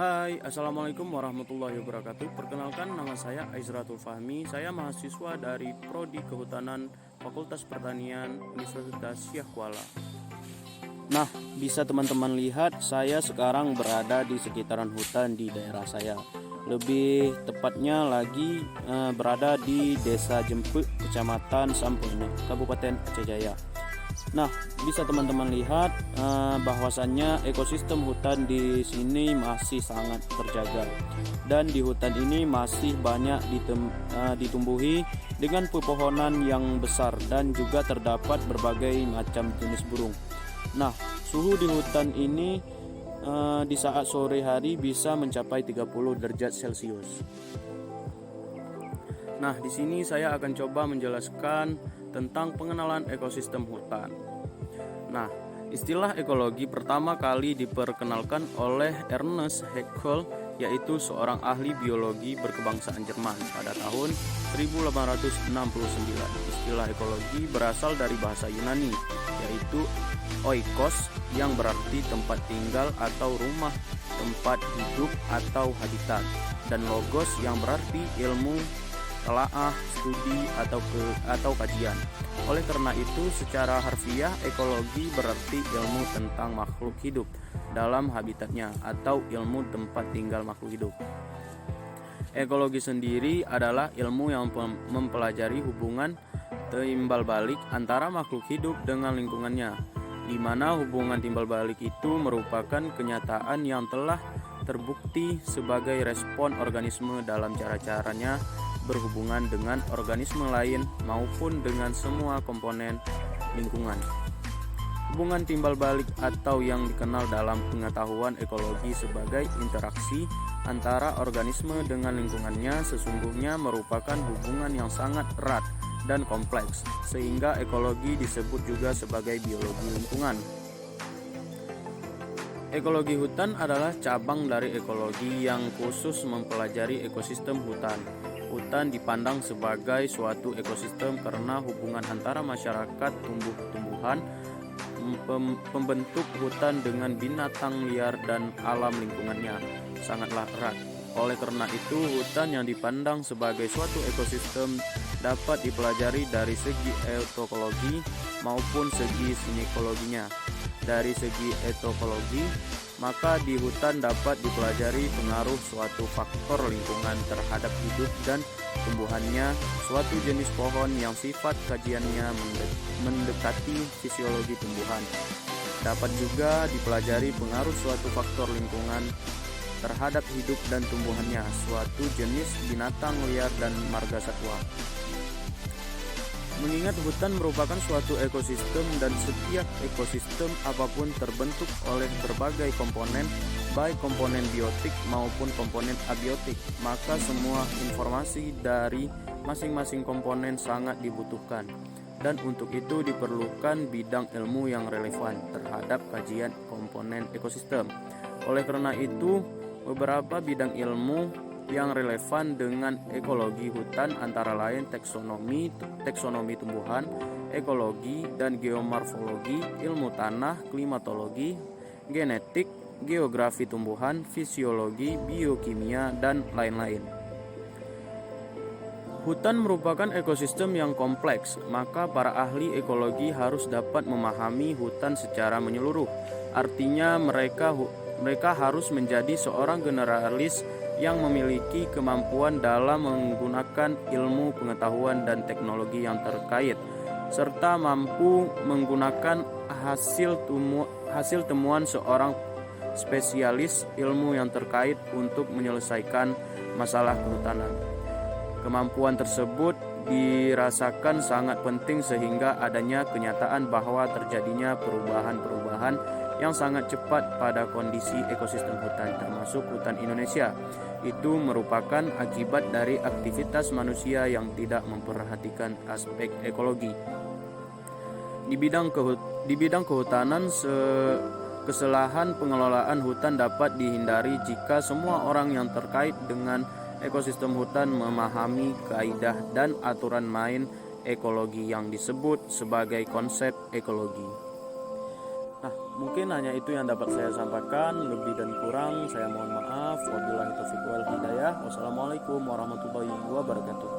Hai, Assalamualaikum warahmatullahi wabarakatuh. Perkenalkan, nama saya Aizratul Fahmi. Saya mahasiswa dari Prodi Kehutanan Fakultas Pertanian Universitas Syekh Kuala. Nah, bisa teman-teman lihat, saya sekarang berada di sekitaran hutan di daerah saya. Lebih tepatnya lagi berada di Desa Jemput, Kecamatan Sampurna, Kabupaten Aceh Jaya. Nah, bisa teman-teman lihat bahwasannya ekosistem hutan di sini masih sangat terjaga, dan di hutan ini masih banyak ditumbuhi dengan pepohonan yang besar dan juga terdapat berbagai macam jenis burung. Nah, suhu di hutan ini di saat sore hari bisa mencapai 30 derajat Celcius. Nah, di sini saya akan coba menjelaskan tentang pengenalan ekosistem hutan. Nah, istilah ekologi pertama kali diperkenalkan oleh Ernest Haeckel, yaitu seorang ahli biologi berkebangsaan Jerman pada tahun 1869. Istilah ekologi berasal dari bahasa Yunani, yaitu oikos, yang berarti tempat tinggal atau rumah, tempat hidup atau habitat, dan logos yang berarti ilmu, telaah, studi atau kajian. Oleh karena itu, secara harfiah ekologi berarti ilmu tentang makhluk hidup dalam habitatnya atau ilmu tempat tinggal makhluk hidup. Ekologi sendiri adalah ilmu yang mempelajari hubungan timbal balik antara makhluk hidup dengan lingkungannya, di mana hubungan timbal balik itu merupakan kenyataan yang telah terbukti sebagai respon organisme dalam cara-caranya berhubungan dengan organisme lain maupun dengan semua komponen lingkungan. Hubungan timbal balik atau yang dikenal dalam pengetahuan ekologi sebagai interaksi antara organisme dengan lingkungannya sesungguhnya merupakan hubungan yang sangat erat dan kompleks, sehingga ekologi disebut juga sebagai biologi lingkungan. Ekologi hutan adalah cabang dari ekologi yang khusus mempelajari ekosistem hutan. Hutan dipandang sebagai suatu ekosistem karena hubungan antara masyarakat tumbuh-tumbuhan, pembentuk hutan dengan binatang liar dan alam lingkungannya sangatlah erat. Oleh karena itu, hutan yang dipandang sebagai suatu ekosistem dapat dipelajari dari segi etokologi maupun segi sinekologinya. Dari segi etokologi, maka di hutan dapat dipelajari pengaruh suatu faktor lingkungan terhadap hidup dan tumbuhannya suatu jenis pohon yang sifat kajiannya mendekati fisiologi tumbuhan. Dapat juga dipelajari pengaruh suatu faktor lingkungan terhadap hidup dan tumbuhannya suatu jenis binatang liar dan marga satwa. Mengingat hutan merupakan suatu ekosistem dan setiap ekosistem apapun terbentuk oleh berbagai komponen, baik komponen biotik maupun komponen abiotik, maka semua informasi dari masing-masing komponen sangat dibutuhkan. Dan untuk itu diperlukan bidang ilmu yang relevan terhadap kajian komponen ekosistem. Oleh karena itu, beberapa bidang ilmu yang relevan dengan ekologi hutan antara lain taksonomi tumbuhan, ekologi dan geomorfologi, ilmu tanah, klimatologi, genetik, geografi tumbuhan, fisiologi, biokimia, dan lain-lain. Hutan merupakan ekosistem yang kompleks, maka para ahli ekologi harus dapat memahami hutan secara menyeluruh. Artinya mereka harus menjadi seorang generalis yang memiliki kemampuan dalam menggunakan ilmu pengetahuan dan teknologi yang terkait, serta mampu menggunakan hasil temuan seorang spesialis ilmu yang terkait untuk menyelesaikan masalah kehutanan. Kemampuan tersebut dirasakan sangat penting sehingga adanya kenyataan bahwa terjadinya perubahan-perubahan yang sangat cepat pada kondisi ekosistem hutan, termasuk hutan Indonesia. Itu merupakan akibat dari aktivitas manusia yang tidak memperhatikan aspek ekologi. Di bidang kehutanan, kesalahan pengelolaan hutan dapat dihindari jika semua orang yang terkait dengan ekosistem hutan memahami kaidah dan aturan main ekologi yang disebut sebagai konsep ekologi. Nah, mungkin hanya itu yang dapat saya sampaikan. Lebih dan kurang saya mohon maaf. Wabillahi taufiq wal hidayah. Wassalamualaikum warahmatullahi wabarakatuh.